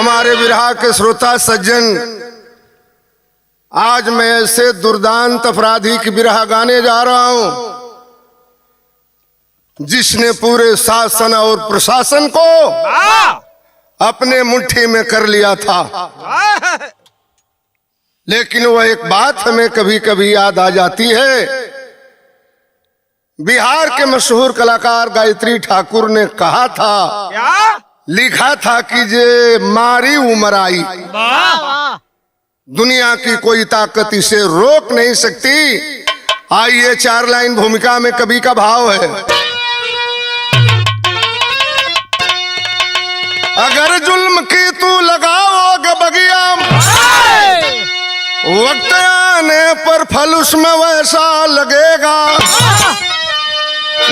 हमारे विरहा के श्रोता सज्जन, आज मैं ऐसे दुर्दांत अपराधी की विरहा गाने जा रहा हूं जिसने पूरे शासन और प्रशासन को अपने मुट्ठी में कर लिया था। लेकिन वह एक बात हमें कभी कभी याद आ जाती है। बिहार के मशहूर कलाकार गायत्री ठाकुर ने कहा था, लिखा था कि जे मारी उमर आई, दुनिया की कोई ताकत इसे रोक नहीं सकती। आइए 4 लाइन भूमिका में कवि का भाव है। अगर जुल्म की तू लगाओगे बगिया, वक्त आने पर फल उसमें वैसा लगेगा।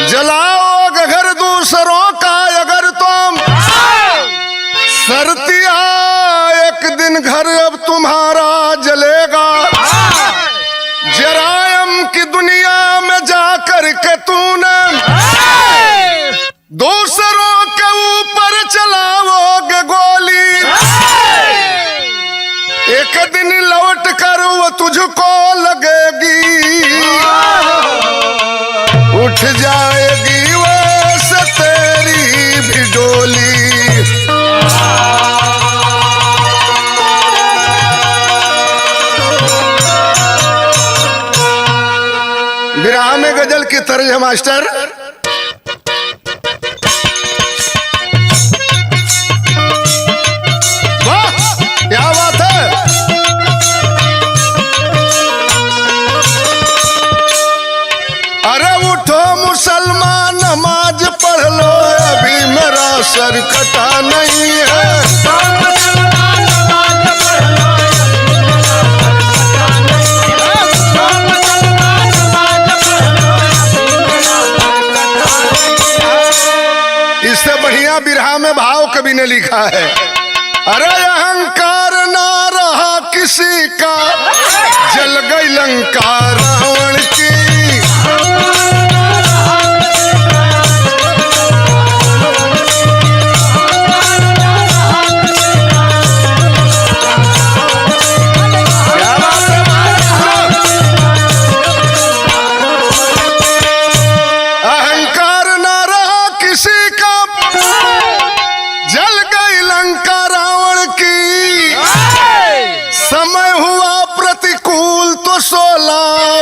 जलाओगे घर दूसरों का अगर तुम, सरतिया एक दिन घर अब तुम्हारा जलेगा। जरायम की दुनिया में जाकर के तूने दूसरों के ऊपर चलाओगे गोली, एक दिन लौट कर वो तुझको लगेगी। उठ जाएगी वैसे तेरी भी डोली। विरहा में गजल की तर्ज है मास्टर। वाह क्या बात है। अरे उठो मुसलमान नमाज पढ़ लो, अभी मेरा सर कटा नहीं है। इससे बढ़िया बिरहा में भाव कवि ने लिखा है। अरे अहंकार ना रहा किसी का, जल गई लंका रावण की।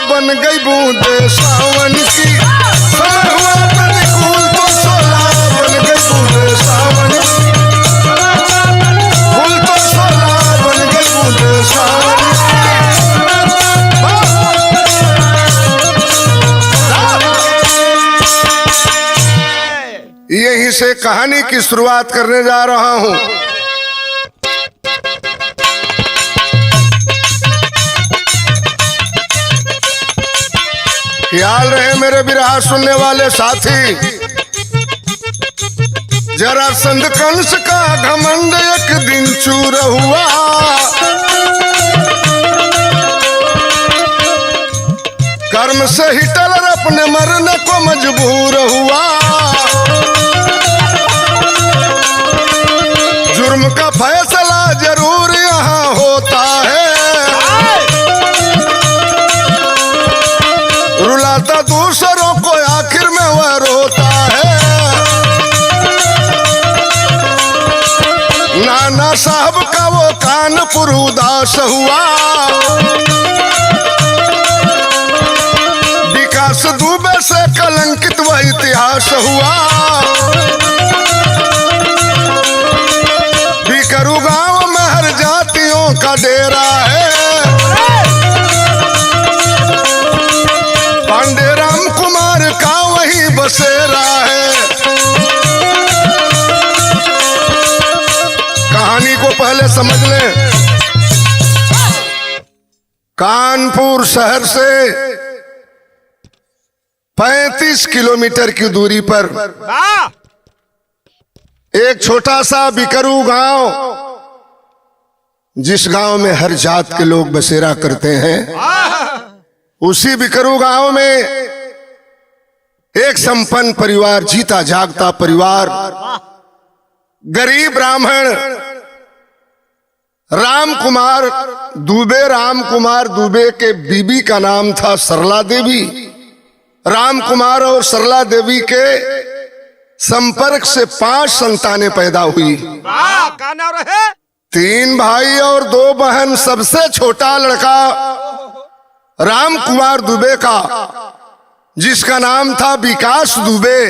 बन गई बूंदे सावन की, समय हुआ प्रतिकूल तो सोला बन गई बूंदे सावन की। फूल तो सोला बन गई बूंदे सावन की। यहीं से कहानी की शुरुआत करने जा रहा हूं। ख्याल रहे मेरे विरहा सुनने वाले साथी। जरासंध कंस का घमंड एक दिन चूर हुआ, कर्म से हिटलर अपने मरने को मजबूर हुआ। जुर्म का फैसला जरूर यहाँ होता है, रुलाता दूसरों को आखिर में वह रोता है। नाना साहब का वो कानपुर उदास हुआ, विकास दुबे से कलंकित वह इतिहास हुआ। बिकरू गांव में हर जातियों का डेरा है, पांडे राम कुमार का वही बसेरा है। कहानी को पहले समझ लें। कानपुर शहर से 35 किलोमीटर की दूरी पर एक छोटा सा बिकरू गांव, जिस गांव में हर जात के लोग बसेरा करते हैं, उसी बिकरू गांव में एक संपन्न परिवार, जीता जागता परिवार, गरीब ब्राह्मण राम कुमार दुबे के बीबी का नाम था सरला देवी। राम कुमार और सरला देवी के संपर्क से 5 संतानें पैदा हुई। का नाम रहे? 3 भाई और 2 बहन। सबसे छोटा लड़का राम कुमार दुबे का, जिसका नाम था विकास दुबे।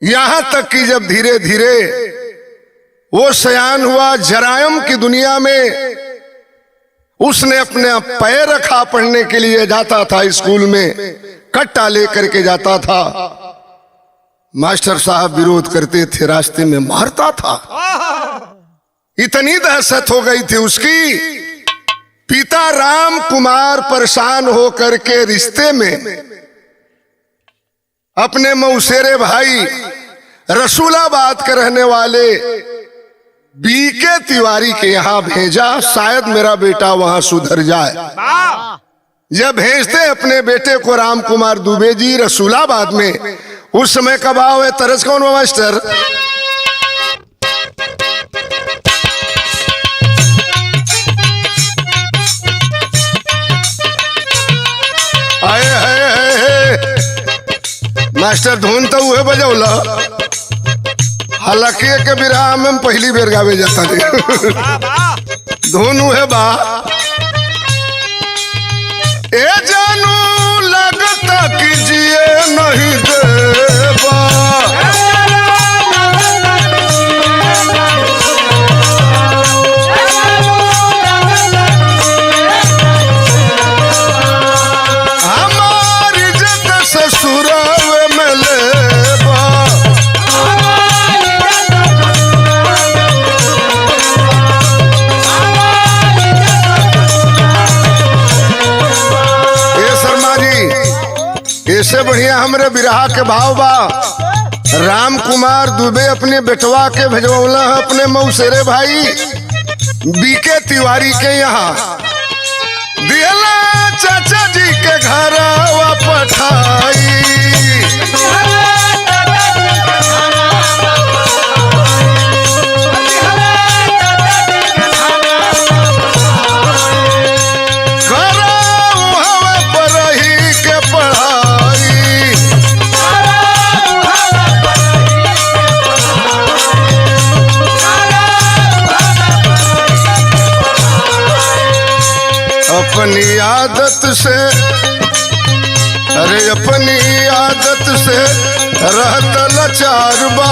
यहां तक कि जब धीरे धीरे वो सयान हुआ, जरायम की दुनिया में उसने अपने पैर रखा, पढ़ने के लिए जाता था स्कूल में, कट्टा लेकर के जाता था। मास्टर साहब विरोध करते थे, रास्ते में मारता था। इतनी दहशत हो गई थी उसकी। पिता राम कुमार परेशान होकर के रिश्ते में अपने मौसेरे भाई रसूलाबाद के रहने वाले बीके तिवारी के यहां भेजा, शायद मेरा बेटा वहां सुधर जाए। जब भेजते अपने बेटे को राम कुमार दुबे जी रसूलाबाद में, उस समय का भाव है तरस कौन मास्टर? आए मास्टर धुन तो उहे बजौला, हालांकि के बिरहा में पहली बेर गावे जाता थे। धुन उहे बा, ए जानू लगता कि जिए नहीं देबा, हमारी इज्जत ससुराल में लेबा, इससे बढ़िया हमरे बिरहा के भाव बा। राम कुमार दुबे अपने बेटवा के भेजवला अपने मौसेरे भाई बीके तिवारी के यहाँ, दिहला चाचा जी के घर पठाई। अपनी आदत से, अरे अपनी आदत से रहता लाचार बा,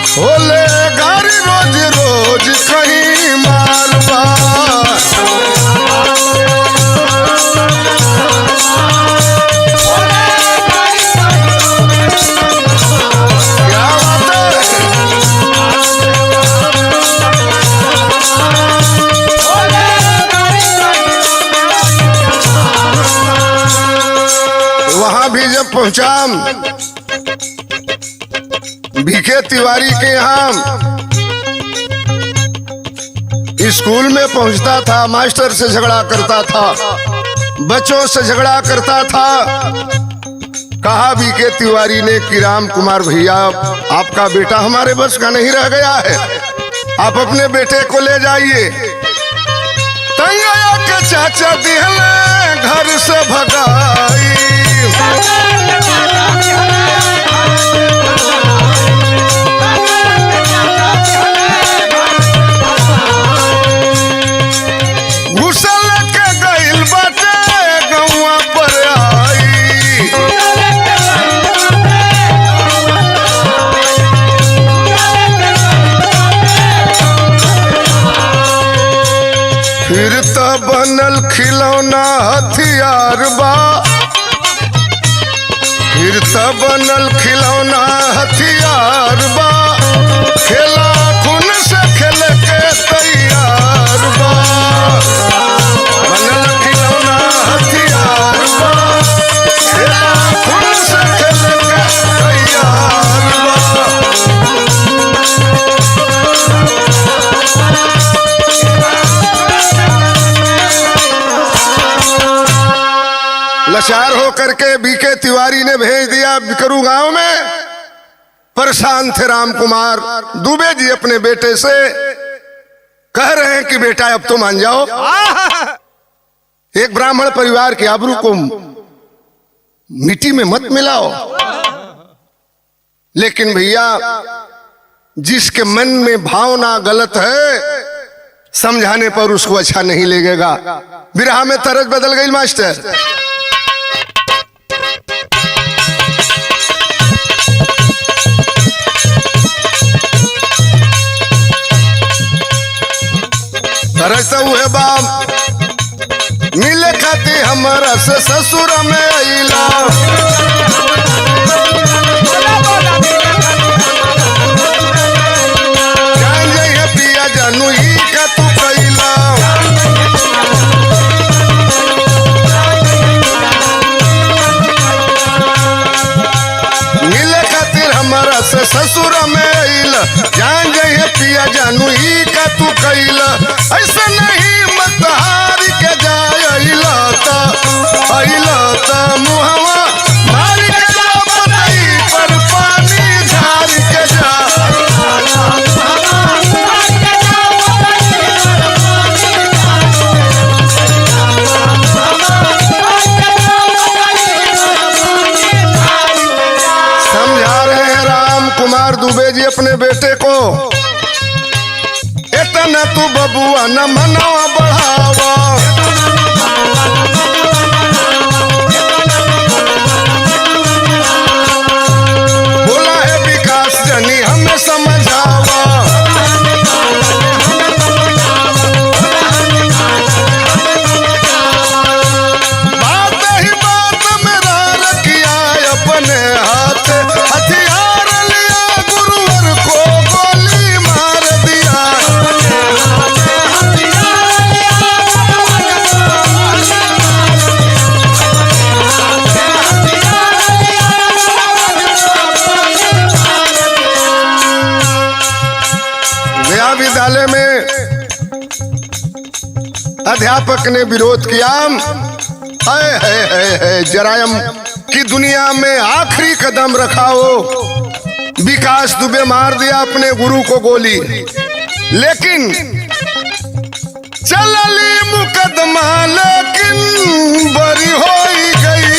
होले गाड़ी रोज रोज कहीं मारबा। क्या बात है? वहां भी जब पहुंचा बीके तिवारी के यहाँ, स्कूल में पहुंचता था, मास्टर से झगड़ा करता था, बच्चों से झगड़ा करता था। कहा बीके तिवारी ने कि राम कुमार भैया, आपका बेटा हमारे बस का नहीं रह गया है, आप अपने बेटे को ले जाइए। तंगया के चाचा दिहले घर से भगाई, घुसल के गइल बाटे गौवा पर आई। फिर तो बनल खिलौना हथियार बा, फिर तो बनल खिलौना हथियार बा, खेला खून से खेल के तैयार बा। बनल खिलौना हथियार बा, खेला खून से खेल के तैयार बा। लाचार होकर के बीके तिवारी ने भेज दिया बिकरू गांव में। परेशान थे राम कुमार दुबे जी अपने बेटे से। कह रहे हैं कि बेटा अब तो मान जाओ। एक ब्राह्मण परिवार के आबरू को मिट्टी में मत मिलाओ। लेकिन भैया जिसके मन में भावना गलत है, समझाने पर उसको अच्छा नहीं लगेगा। विरह में तरज बदल गई मास्टर। तरज तो है बाप मिले खाती हमारा से ससुर में अइला। जान जाइए पिया जानू ही का तू कैला। मिले खातिर हमारा से ससुर में अइला। जान जाइए पिया जानू ही का तू कैला। ऐसा नहीं मत हार के जाए अइला ता मुहवा मार के जा बताई पर पानी झार के जा। समझा रहे हैं राम कुमार दुबे जी अपने बेटे को, इतना तू बबुआ न मनवा बढ़ावा। बोला है विकास जनी हमें समझावा। बात ही बात मेरा रखिया अपने हाथ हथियार लिया गुरुवर को गोली मार दिया। नया विद्यालय में अध्यापक ने विरोध किया। है जरायम की दुनिया में आखिरी कदम रखा हो। विकास दुबे मार दिया अपने गुरु को गोली। लेकिन चलली मुकदमा लेकिन बरी हो गई।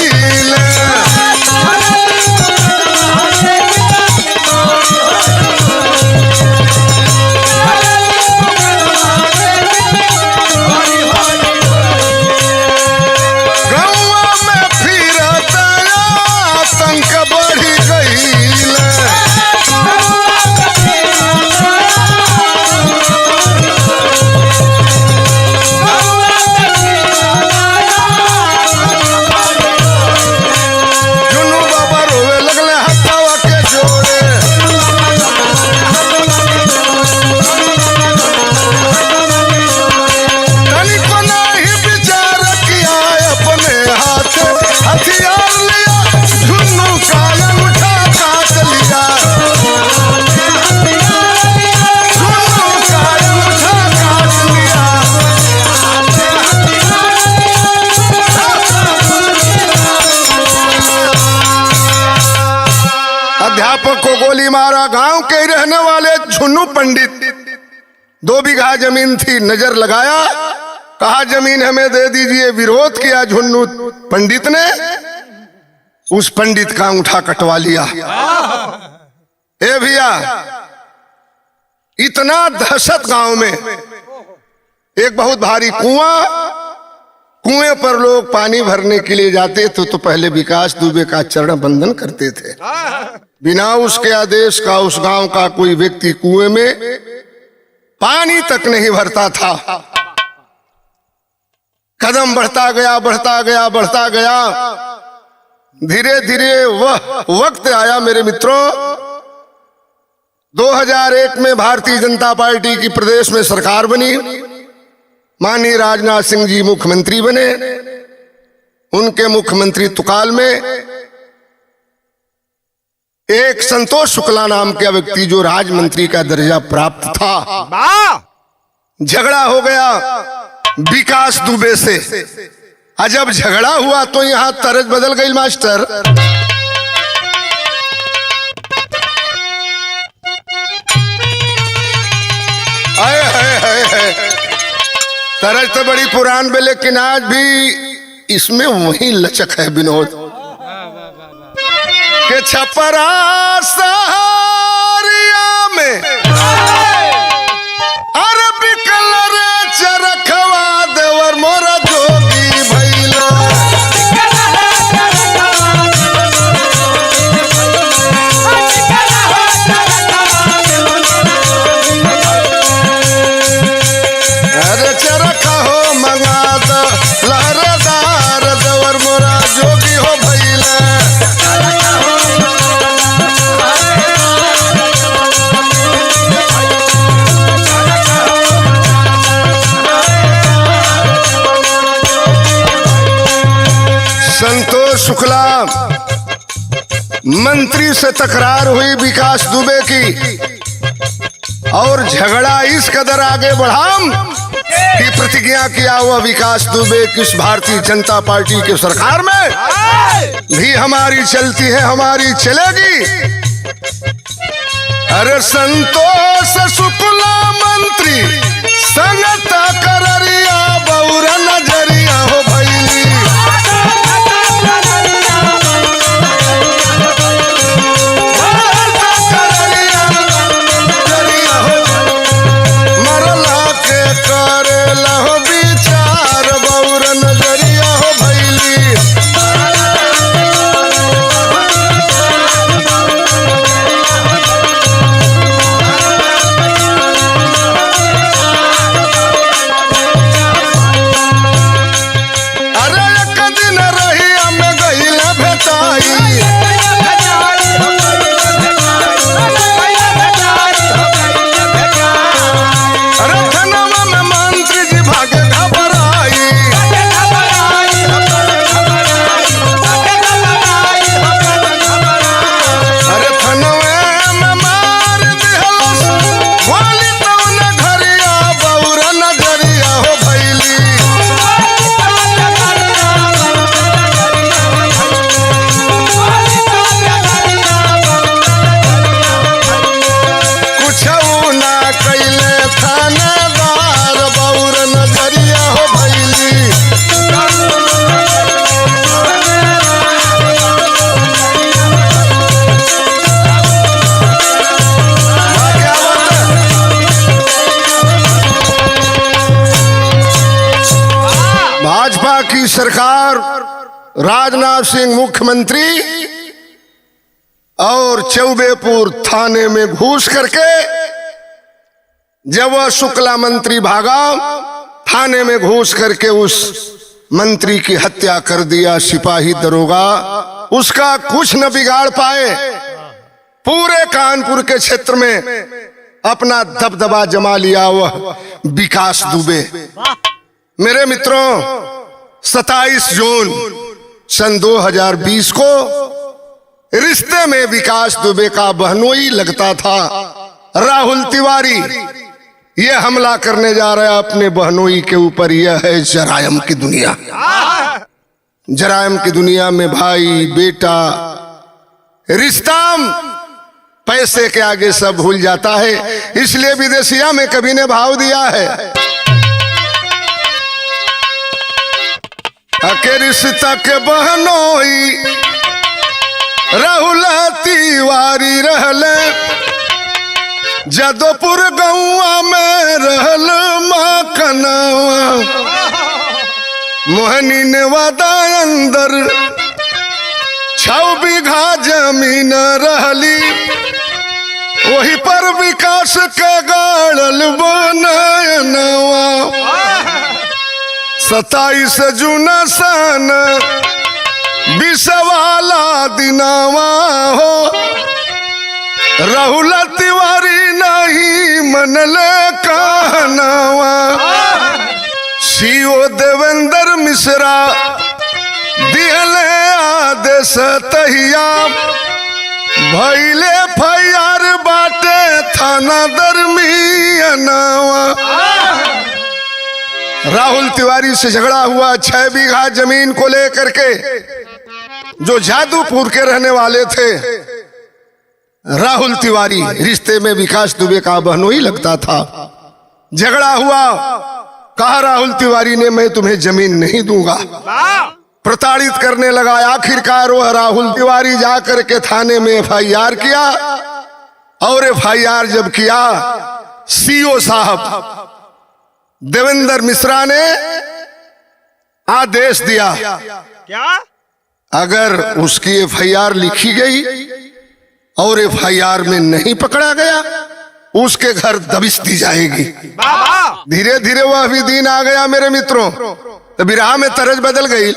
अध्यापक को गोली मारा। गांव के रहने वाले झुन्नू पंडित, 2 बीघा जमीन थी, नजर लगाया, कहा जमीन हमें दे दीजिए। विरोध किया झुन्नू पंडित ने, उस पंडित का अंगूठा कटवा लिया। ए भैया इतना दहशत गांव में। एक बहुत भारी कुएं पर लोग पानी भरने के लिए जाते थे तो पहले विकास दुबे का चरण बंदन करते थे। बिना उसके आदेश का उस गांव का कोई व्यक्ति कुएं में पानी तक नहीं भरता था। कदम बढ़ता गया बढ़ता गया बढ़ता गया। धीरे धीरे वह वक्त आया मेरे मित्रों, 2001 में भारतीय जनता पार्टी की प्रदेश में सरकार बनी। माननीय राजनाथ सिंह जी मुख्यमंत्री बने। उनके मुख्यमंत्री तुकाल में एक संतोष शुक्ला नाम का व्यक्ति जो राज्य मंत्री का दर्जा प्राप्त था, झगड़ा हो गया विकास दुबे से। जब झगड़ा हुआ तो यहां तरज बदल गई मास्टर। आए तरज तो बड़ी पुरान बे, लेकिन आज भी इसमें वही लचक है विनोद के छपरा सहारिया में अरबी कलर चरखवा देवर मोरा जोगी भैला। अरे चरखा हो मंगा दो लहरेदार देवर मोरा जोगी हो भैला। संतोष शुक्ला मंत्री से तकरार हुई विकास दुबे की, और झगड़ा इस कदर आगे बढ़ा कि प्रतिज्ञा किया हुआ विकास दुबे किस भारतीय जनता पार्टी की सरकार में भी हमारी चलती है, हमारी चलेगी। अरे संतोष शुक्ला मंत्री संगत कररिया बौरा नजरिया हो भैली। मरला के करेला हो विचार बौरा नजरिया हो भैली। अरे एक दिन रही हमें गईल भेटाई, अरे थनवा में मंत्री जी भागे घबराई। अरे थनवे में मार दिहलस वाली तौन घरिया बौरा नजरिया हो भैली। कुछऊ ना कैले थानेदार बौरा नजरिया हो भैली। क्या बात है? भाजपा की सरकार, राजनाथ सिंह मुख्यमंत्री और चौबेपुर थाने में घुस करके जब वह शुक्ला मंत्री भागा, थाने में घुस करके उस मंत्री की हत्या कर दिया सिपाही दरोगा। उसका कुछ न बिगाड़ पाए, पूरे कानपुर के क्षेत्र में अपना दबदबा जमा लिया वह विकास दुबे। मेरे मित्रों, 27 जून सन 2020 को रिश्ते में विकास दुबे का बहनोई लगता था राहुल तिवारी, ये हमला करने जा रहा है अपने बहनोई के ऊपर। यह है जरायम की दुनिया। जरायम की दुनिया में भाई बेटा रिश्ता पैसे के आगे सब भूल जाता है, इसलिए विदेशिया में कभी ने भाव दिया है अके रिश्ता के बहनोई राहुल तिवारी रहले जदोपुर गौआ में रहल माँ कनावा। मोहनी ने वादा अंदर 6 बीघा जमीन रहली, वही पर विकास के गाड़ल बनवा। 27 जून सन 20 वाला दिनावा हो, राहुल तिवारी नहीं मनले कहनावा। सीओ देवेंद्र मिश्रा दिहले आदेश तहिया, भैले फैयार बाटे थाना दरमियानवा। राहुल तिवारी से झगड़ा हुआ 6 बीघा जमीन को लेकर के, जो जादूपुर के रहने वाले थे। राहुल तिवारी रिश्ते में विकास दुबे का बहनोई लगता था। झगड़ा हुआ, कहा राहुल तिवारी ने मैं तुम्हें जमीन नहीं दूंगा, प्रताड़ित करने लगा। आखिरकार वह राहुल तिवारी जाकर के थाने में एफआईआर किया, और एफआईआर जब किया, सीओ साहब देवेंद्र मिश्रा ने आदेश दिया, क्या? अगर उसकी एफआईआर लिखी गई और एफआईआर में नहीं पकड़ा गया, उसके घर दबिश दी जाएगी। धीरे धीरे वह भी दिन आ गया मेरे मित्रों, तो बिरहा में तरज बदल गई।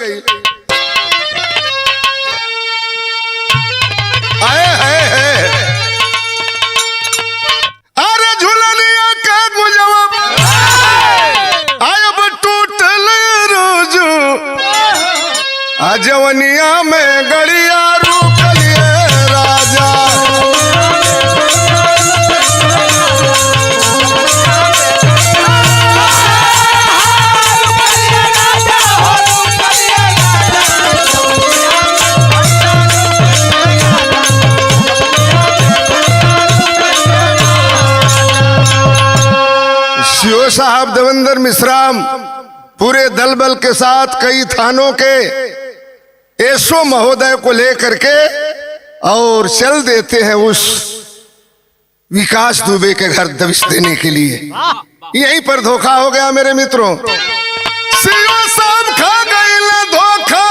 अरे झुलनिया का गुजब आयब टूटल रोजू, अजवनिया में गड़िया रूकलिए राजा। सीओ साहब देवेंद्र मिश्रा पूरे दल बल के साथ कई थानों के एसओ महोदय को लेकर के और चल देते हैं उस विकास दुबे के घर दबिश देने के लिए। यहीं पर धोखा हो गया मेरे मित्रों। सीओ साहब खा गए धोखा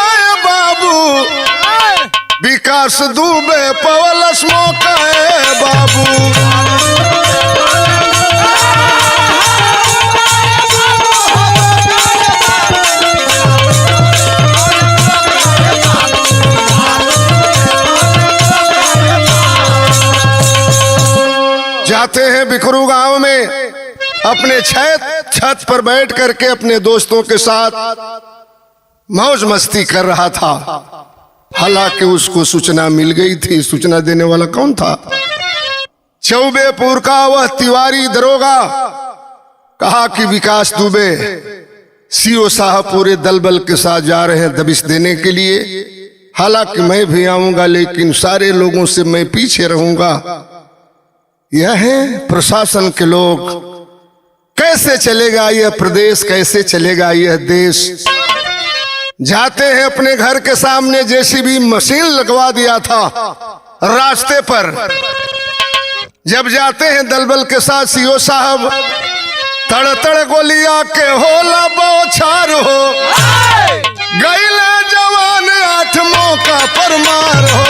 बाबू, विकास दुबे पवलस मौका बाबू। जाते हैं बिकरू गांव में, अपने छत पर बैठ करके अपने दोस्तों के साथ मौज मस्ती कर रहा था। हालांकि उसको सूचना मिल गई थी। सूचना देने वाला कौन था? चौबेपुर का वह तिवारी दरोगा। कहा कि विकास दुबे सीओ साहब पूरे दल बल के साथ जा रहे हैं दबिश देने के लिए। हालांकि मैं भी आऊंगा, लेकिन सारे लोगों से मैं पीछे रहूंगा। यह है प्रशासन के लोग। कैसे चलेगा यह प्रदेश, कैसे चलेगा यह देश? जाते हैं अपने घर के सामने जेसीबी मशीन लगवा दिया था रास्ते पर। जब जाते हैं दलबल के साथ सीओ साहब, तड़ तड़ गोलियां के होला बौछार हो, गईले जवान 8 मौका पर मार हो।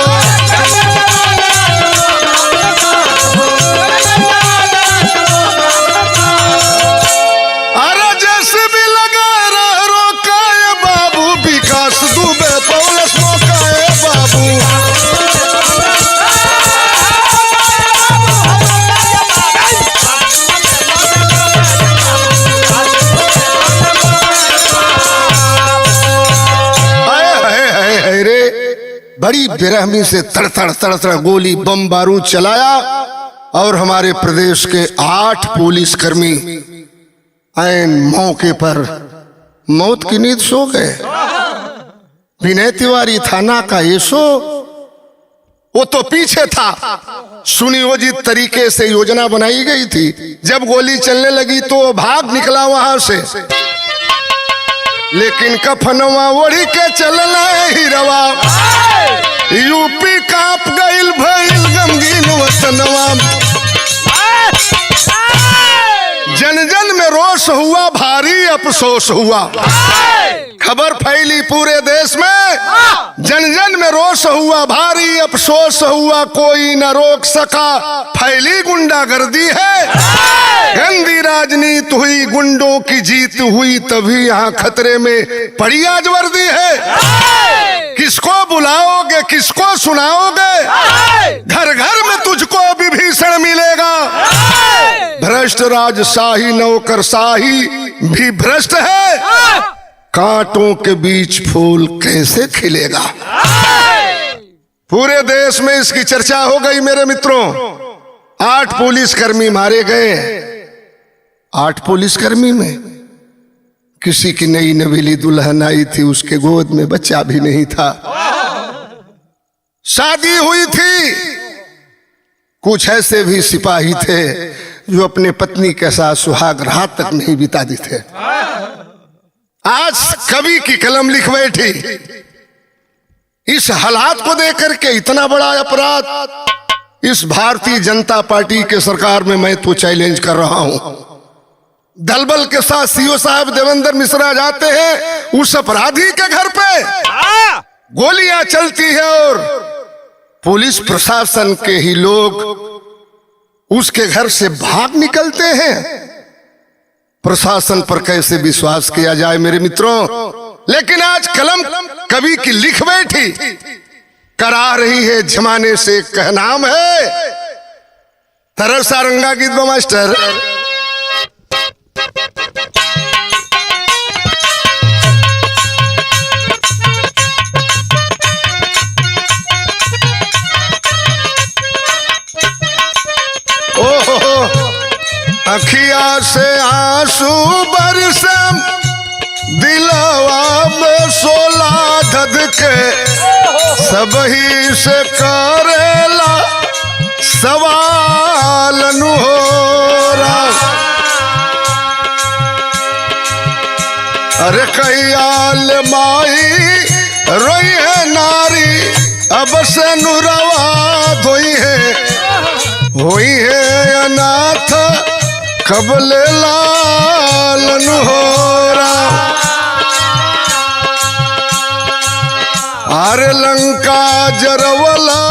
बड़ी बेरहमी से तड़तड़ गोली बम बारूद चलाया और हमारे प्रदेश के 8 पुलिसकर्मी ऐन मौके पर मौत की नींद सो गए। विनय तिवारी थाना का एसओ वो तो पीछे था। सुनियोजित तरीके से योजना बनाई गई थी। जब गोली चलने लगी तो वो भाग निकला वहां से, लेकिन कफनवा ओढ़ी के चलना हिरवा, यूपी कांप गइल भइल गमगीन वतनवा। जन जन में रोष हुआ, भारी अफसोस हुआ। खबर फैली पूरे देश में, जन जन में रोष हुआ, भारी अफसोस हुआ, कोई न रोक सका। फैली गुंडागर्दी है, गंदी राजनीति हुई, गुंडों की जीत हुई, तभी यहाँ खतरे में पड़ी आज वर्दी है। किसको बुलाओगे, किसको सुनाओगे? घर घर में तुझको विभीषण मिलेगा। भ्रष्ट राजशाही नौकरशाही भी भ्रष्ट है, कांटों के बीच फूल कैसे खिलेगा। पूरे देश में इसकी चर्चा हो गई मेरे मित्रों। 8 पुलिसकर्मी मारे गए। 8 पुलिसकर्मी में किसी की नई नवेली दुल्हन आई थी, उसके गोद में बच्चा भी नहीं था। शादी हुई थी। कुछ ऐसे भी सिपाही थे जो अपने पत्नी के साथ सुहाग रात तक नहीं बिताते थे, आज कवि की कलम लिख बैठी। इस हालात को देख करके इतना बड़ा अपराध इस भारतीय जनता पार्टी के सरकार में मैं तो चैलेंज कर रहा हूं। दलबल के साथ सीओ साहब देवेंद्र मिश्रा जाते हैं, उस अपराधी के घर पे गोलियां चलती है और पुलिस प्रशासन के ही लोग उसके घर से भाग निकलते हैं। प्रशासन पर कैसे विश्वास किया जाए मेरे मित्रों। लेकिन आज कलम कवि की लिख बैठी, करा रही है जमाने से कहनाम है। तरह सारंगा गीत मास्टर। अखिया से आंसू बरसम, दिलवा में सोला धधके, सबही से करेला सवाल नुहोरा। अरे कहियाल माई रोई है नारी, अब से नुरवा धोई है, होई है अनाथ कबले लालन होरा। आरे लंका जरवला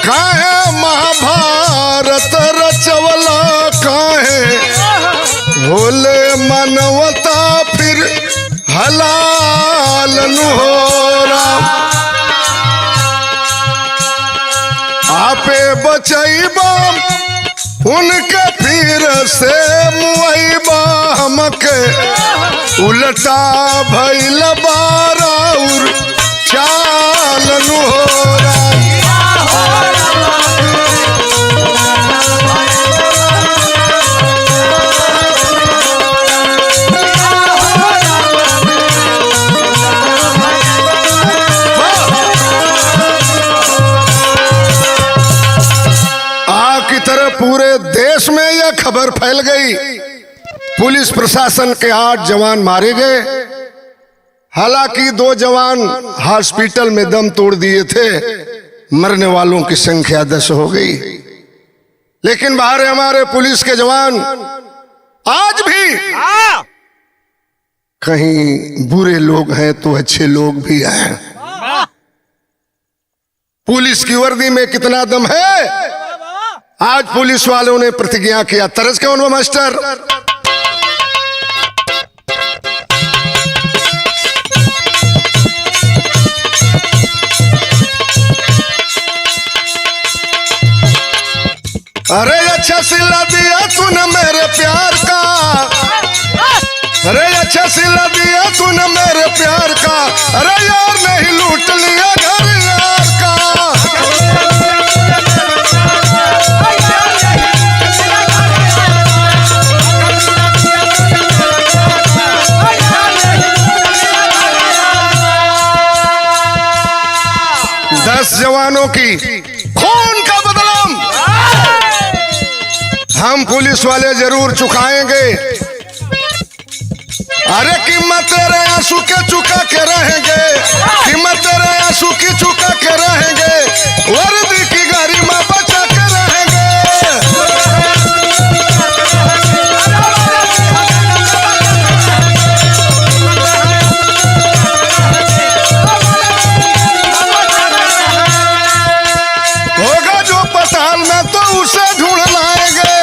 काहे, महाभारत रचवला काहे, भोले मनवता फिर हलालन होरा। आपे बचैबा उनके फिर से मुआइबा, हमके उल्टा भइल बाराउर चालन होरा। पूरे देश में यह खबर फैल गई, पुलिस प्रशासन के 8 जवान मारे गए। हालांकि 2 जवान हॉस्पिटल में दम तोड़ दिए थे, मरने वालों की संख्या 10 हो गई। लेकिन बाहर हमारे पुलिस के जवान आज भी कहीं बुरे लोग हैं तो अच्छे लोग भी हैं। पुलिस की वर्दी में कितना दम है। आज पुलिस वालों ने प्रतिज्ञा किया। तरस कौन वो मास्टर? अरे अच्छा सिला दिया तूने मेरे प्यार का, अरे अच्छा सिला दिया तूने मेरे प्यार का, अरे यार नहीं लूट लिया घर यार का। जवानों की खून का बदला हम पुलिस वाले जरूर चुकाएंगे। अरे कीमत तेरे आंसू के चुका के रहेंगे, कीमत तेरे आंसू की चुका के रहेंगे, वर्दी की गरिमा बचा के रहेंगे। होगा जो पताल में तो उसे ढूंढ लाएंगे।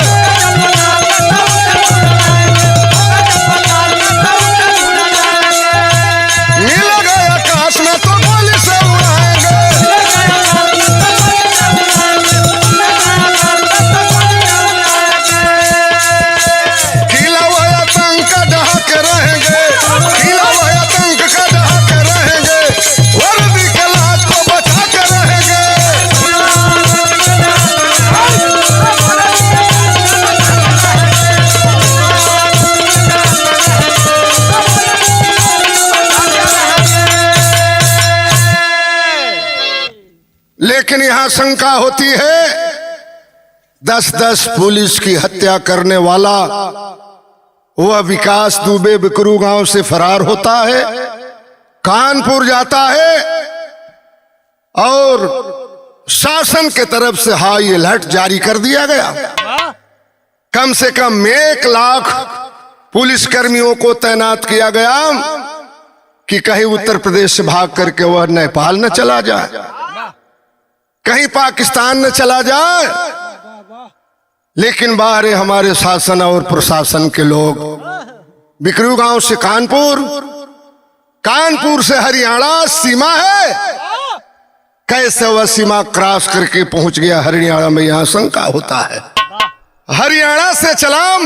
मिल गए आकाश में तो गोली से उड़ाएंगे। किला हुआ आतंक का ढहा के रहेंगे, किला हुआ आतंक का ढहा के रहेंगे, वर्दी के लाज को बचा के रहेंगे। लेकिन यहां शंका होती है, 10-10 पुलिस की हत्या करने वाला वह विकास दुबे बिकरू गांव से फरार होता है, कानपुर जाता है और शासन के तरफ से हाई अलर्ट जारी कर दिया गया। कम से कम 1 लाख पुलिस कर्मियों को तैनात किया गया कि कहीं उत्तर प्रदेश से भाग करके वह नेपाल न चला जाए, कहीं पाकिस्तान न चला जाए। लेकिन बाहर हमारे शासन और प्रशासन के लोग बिकरू गांव से कानपुर, कानपुर से हरियाणा सीमा है, कैसे वह सीमा क्रॉस करके पहुंच गया हरियाणा में, यहां शंका होता है। हरियाणा से चला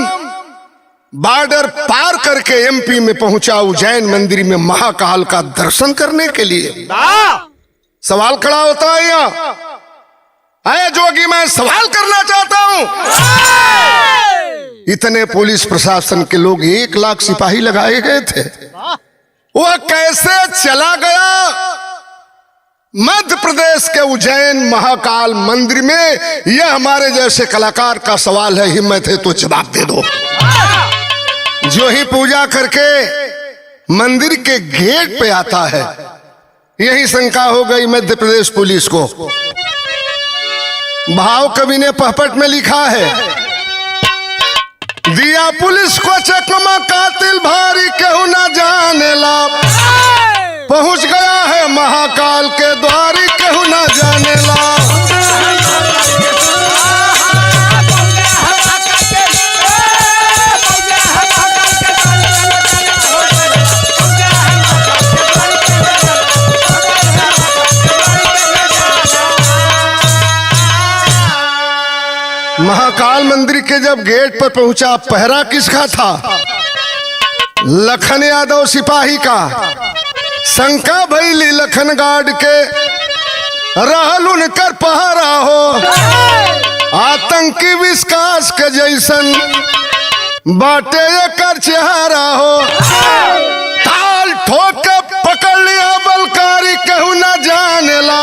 बॉर्डर पार करके एमपी में पहुंचा, उज्जैन मंदिर में महाकाल का दर्शन करने के लिए। सवाल खड़ा होता है यहाँ, अरे जोगी मैं सवाल करना चाहता हूं, इतने पुलिस प्रशासन के लोग 1 लाख सिपाही लगाए गए थे, वह कैसे चला गया मध्य प्रदेश के उज्जैन महाकाल मंदिर में? यह हमारे जैसे कलाकार का सवाल है, हिम्मत है तो जवाब दे दो। जो ही पूजा करके मंदिर के गेट पे आता है, यही शंका हो गई मध्य प्रदेश पुलिस को। भाव कवि ने पहपट में लिखा है, दिया पुलिस को चकमा कातिल भारी केहू ना जाने ला, पहुंच गया है महाकाल के द्वारी केहू ना जाने ला। महाकाल मंदिर के जब गेट पर पहुंचा, पहरा किसका था? लखन यादव सिपाही का। शंका भैली लखन गार्ड के, रहल उनकर पहरा हो, आतंकी विकास के जैसन बाटे एकर चेहरा हो। ताल ठोक के पकड़ लिया बलकारी केहू ना जानेला,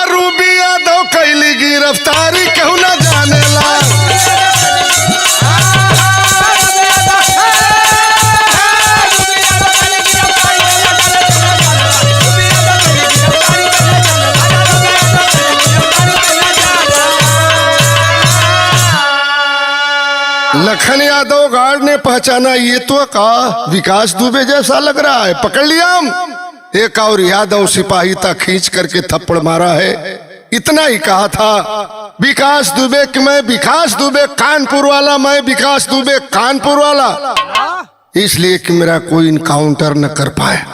रूबी यादव कैली गिरफ्तारी केहू ना जानेला। लखन यादव गार्ड ने पहचाना, ये तो का विकास दुबे जैसा लग रहा है, पकड़ लिया। एक और यादव सिपाही था, खींच करके थप्पड़ मारा है। इतना ही कहा था विकास दुबे कि मैं विकास दुबे कानपुर वाला, मैं विकास दुबे कानपुर वाला, इसलिए कि मेरा कोई इनकाउंटर न कर पाए।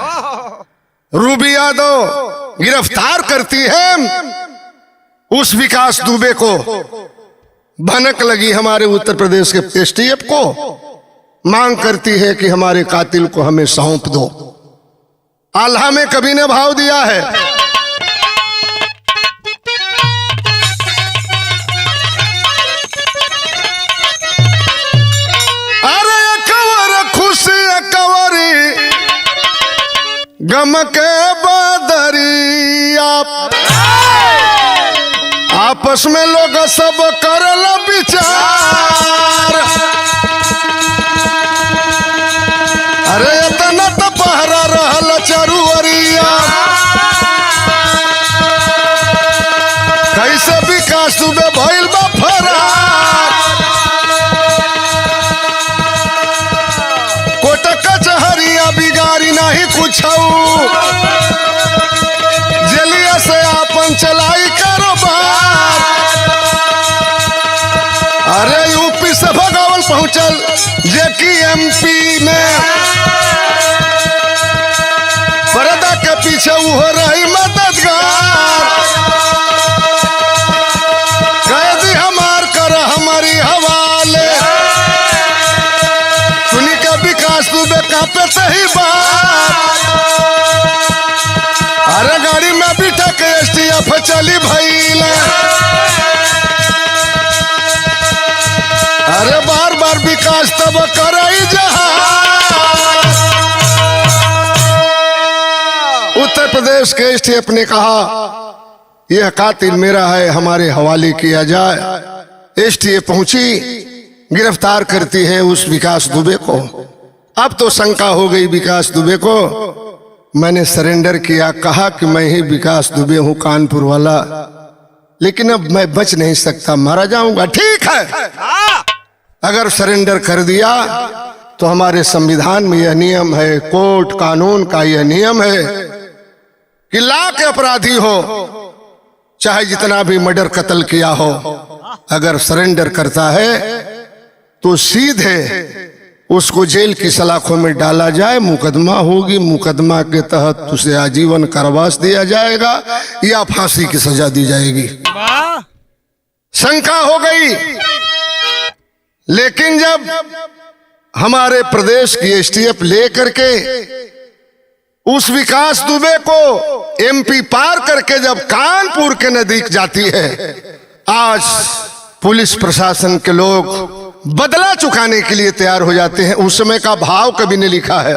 रूबी यादव गिरफ्तार करती है उस विकास दुबे को। भनक लगी हमारे उत्तर प्रदेश के एसटीएफ को, मांग करती है कि हमारे कातिल को हमें सौंप दो। आल्हा में कवि ने भाव दिया है, अरे कवर खुशी कवरी गम के बदरिया, आपस में लोग सब करल विचार। अरे इतना तो पहरा रहल चरुअरिया, कैसे विकास दुबे भइल बा फरार। कोट कचहरिया बिगाड़ी नहीं कुछ, जेलिया से आपन चलाई कारोबार। अरे यूपी से भगावल पहुंचल जेकी एमपी में, पर्दा के पीछे वो रही मददगार। कैदी हमार कर हमारी हवाले, सुनी के विकास दुबे कांपे सही बात। अरे गाड़ी में बिठा के एसटीएफ चली भइल, अरे बार बार विकास तब करई जहां। उत्तर प्रदेश के एसटीएफ ने कहा यह कातिल मेरा है, हमारे हवाले किया जाए। एसटीएफ पहुंची, गिरफ्तार करती है उस विकास दुबे को। अब तो शंका हो गई विकास दुबे को। मैंने सरेंडर किया, कहा कि मैं ही विकास दुबे हूं कानपुर वाला, लेकिन अब मैं बच नहीं सकता, मारा जाऊंगा। ठीक है, अगर सरेंडर कर दिया तो हमारे संविधान में यह नियम है, कोर्ट कानून का यह नियम है कि लाख अपराधी हो, चाहे जितना भी मर्डर कत्ल किया हो, अगर सरेंडर करता है तो सीधे उसको जेल की सलाखों में डाला जाए, मुकदमा होगी, मुकदमा के तहत उसे आजीवन कारावास दिया जाएगा या फांसी की सजा दी जाएगी। शंका हो गई, लेकिन जब हमारे प्रदेश की एसटीएफ लेकर के उस विकास दुबे को एमपी पार करके जब कानपुर के नजदीक जाती है, आज पुलिस प्रशासन के लोग बदला चुकाने के लिए तैयार हो जाते हैं। उस समय का भाव कवि ने लिखा है,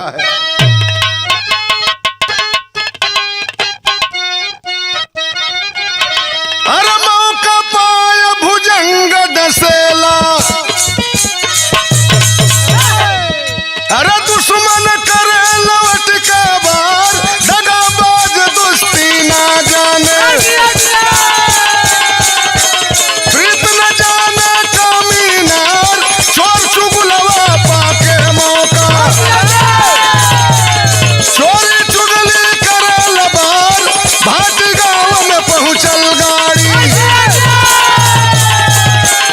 अरे मौका पाए भुजंग डसेला, अरे दुश्मन करे लौट के बार, दगाबाज दोस्ती ना जाने, प्रीत न जाने कमीनार, चोर चुगलवा पाके मौका, चोरी चुगली करे लबार, भाट गांव में पहुंचल गाड़ी,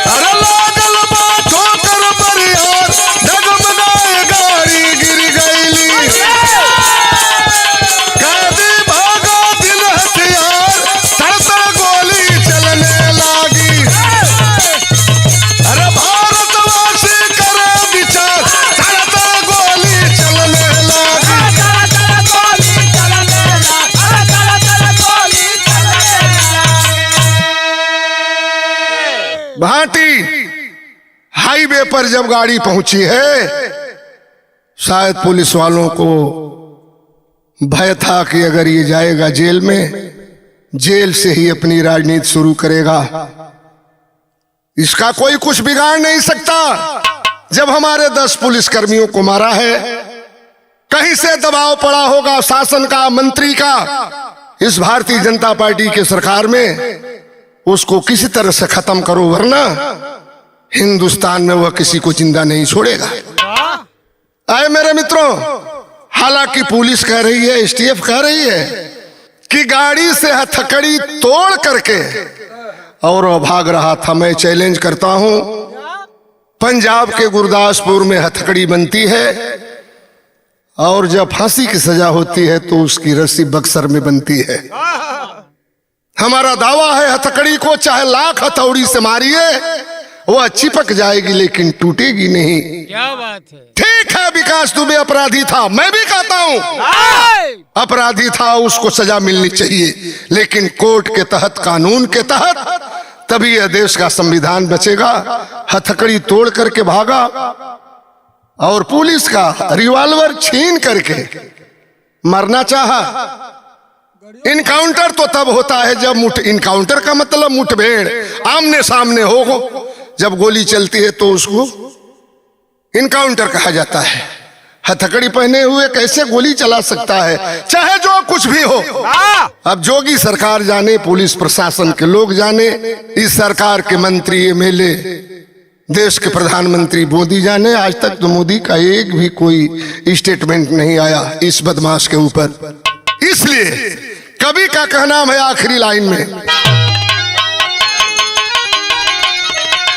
अरे लागल बातों कर बरियार, डगमगाए गाड़ी गिर गईली, कैदी भागा दिल हथियार, तड़तड़ गोली चलने लागी, अरे भारतवासी करे विचार, तड़तड़ गोली चलने लागी। भाटी हाईवे पर जब गाड़ी पहुंची है, शायद पुलिस वालों को भय था कि अगर ये जाएगा जेल में, जेल से ही अपनी राजनीति शुरू करेगा, इसका कोई कुछ बिगाड़ नहीं सकता। जब हमारे 10 पुलिसकर्मियों को मारा है, कहीं से दबाव पड़ा होगा शासन का, मंत्री का, इस भारतीय जनता पार्टी की सरकार में, उसको किसी तरह से खत्म करो, वरना हिंदुस्तान में वह किसी को जिंदा नहीं छोड़ेगा। आए मेरे मित्रों, हालांकि पुलिस कह रही है, एसटीएफ कह रही है कि गाड़ी से हथकड़ी तोड़ करके और वह भाग रहा था। मैं चैलेंज करता हूं, पंजाब के गुरदासपुर में हथकड़ी बनती है और जब फांसी की सजा होती है तो उसकी रस्सी बक्सर में बनती है। हमारा दावा है, हथकड़ी को चाहे लाख हथौड़ी से मारिए, वह चिपक जाएगी लेकिन टूटेगी नहीं। क्या बात है। ठीक है, विकास दुबे अपराधी था, मैं भी कहता हूं अपराधी था, उसको सजा मिलनी चाहिए, लेकिन कोर्ट के तहत, कानून के तहत, तभी यह देश का संविधान बचेगा। हथकड़ी तोड़ करके भागा और पुलिस का रिवॉल्वर छीन करके मरना चाहा। इनकाउंटर तो तब होता है जब इनकाउंटर का मतलब मुठभेड़, आमने सामने हो, जब गोली चलती है तो उसको इनकाउंटर कहा जाता है। हथकड़ी पहने हुए कैसे गोली चला सकता है, चाहे जो कुछ भी हो। अब जोगी सरकार जाने, पुलिस प्रशासन के लोग जाने, इस सरकार के मंत्री, एमएलए, देश के प्रधानमंत्री मोदी जाने, आज तक तो मोदी का एक भी कोई स्टेटमेंट नहीं आया इस बदमाश के ऊपर। इसलिए कवि का कहना है आखिरी लाइन में,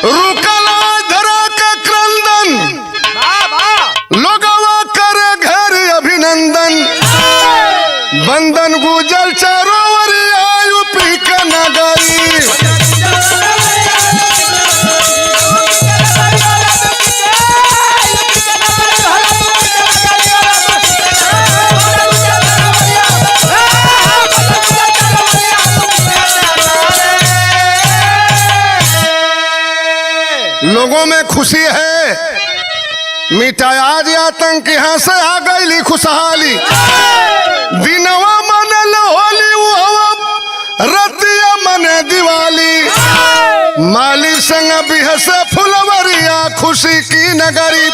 रुकला धरा का क्रंदन, लोगवा करे घर अभिनंदन, बंदन गुजर चारोवर यूपी के नगरी। लोगों में खुशी है, मिटाया आज आतंक, यहां से आ गई खुशहाली। दिनवा मन होली, रतिया मन दिवाली, माली संग बिहसे फुलवरिया खुशी की नगरी।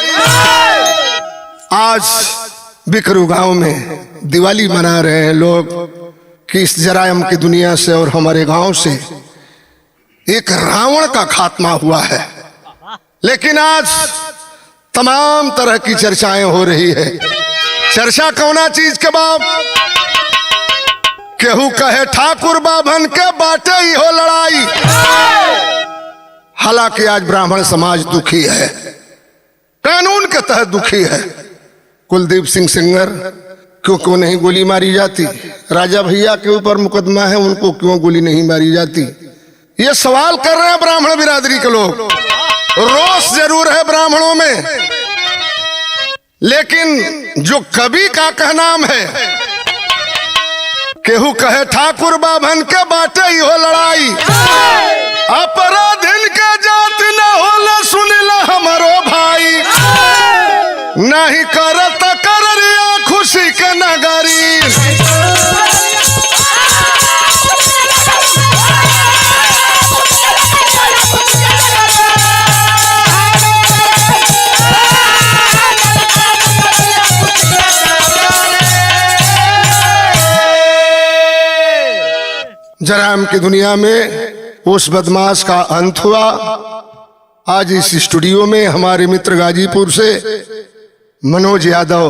आज बिकरू गांव में दिवाली मना रहे हैं लोग कि इस जरायम की दुनिया से और हमारे गांव से एक रावण का खात्मा हुआ है। लेकिन आज तमाम तरह की चर्चाएं हो रही है। चर्चा कौना चीज के बाप? केहू कहे ठाकुर बाभन के बाटे ही हो लड़ाई। हालांकि आज ब्राह्मण समाज दुखी है, कानून के तहत दुखी है। कुलदीप सिंह सेंगर क्यों नहीं गोली मारी जाती? राजा भैया के ऊपर मुकदमा है, उनको क्यों गोली नहीं मारी जाती? ये सवाल कर रहे हैं ब्राह्मण बिरादरी के लोग। रोष जरूर है ब्राह्मणों में, लेकिन जो कवि का कहनाम है, केहू कहे ठाकुर बाभन के बाटे ही हो लड़ाई। अपराधिन के जात न होला सुनिला हमारो भाई। नहीं करत कर रिया खुशी के नगरी। जरायम की दुनिया में उस बदमाश का अंत हुआ। आज इस स्टूडियो में हमारे मित्र गाजीपुर से मनोज यादव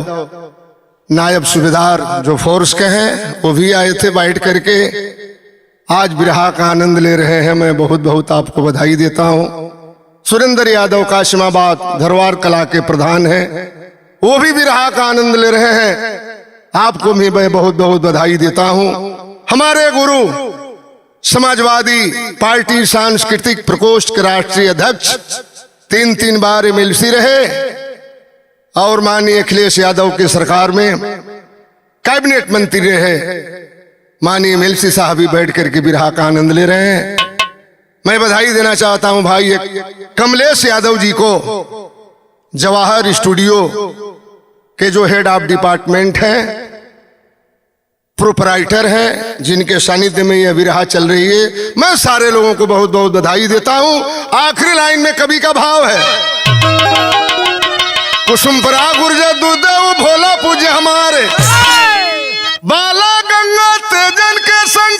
नायब सूबेदार जो फोर्स के हैं, वो भी आए थे बैठ करके। आज बिरहा का आनंद ले रहे हैं। मैं बहुत बहुत आपको बधाई देता हूं। सुरेंद्र यादव काशिमाबाद धरवार कला के प्रधान हैं, वो भी बिरहा का आनंद ले रहे हैं। आपको भी मैं बहुत बहुत बधाई देता हूं। हमारे गुरु समाजवादी पार्टी सांस्कृतिक प्रकोष्ठ के राष्ट्रीय अध्यक्ष 3 बार एमएलसी रहे और माननीय अखिलेश यादव की सरकार में कैबिनेट मंत्री रहे। माननीय एमएलसी साहब भी बैठ करके बिरहा का आनंद ले रहे हैं। मैं बधाई देना चाहता हूं भाई कमलेश यादव जी को, जवाहर स्टूडियो के जो हेड ऑफ डिपार्टमेंट हैं, प्रोपराइटर हैं, जिनके सानिध्य में यह विरहा चल रही है। मैं सारे लोगों को बहुत बहुत बधाई देता हूं। आखिरी लाइन में कवि का भाव है, कुसुम परा गुर्जर दुदेव भोला पूज्य हमारे, बाला गंगा तेजन के संग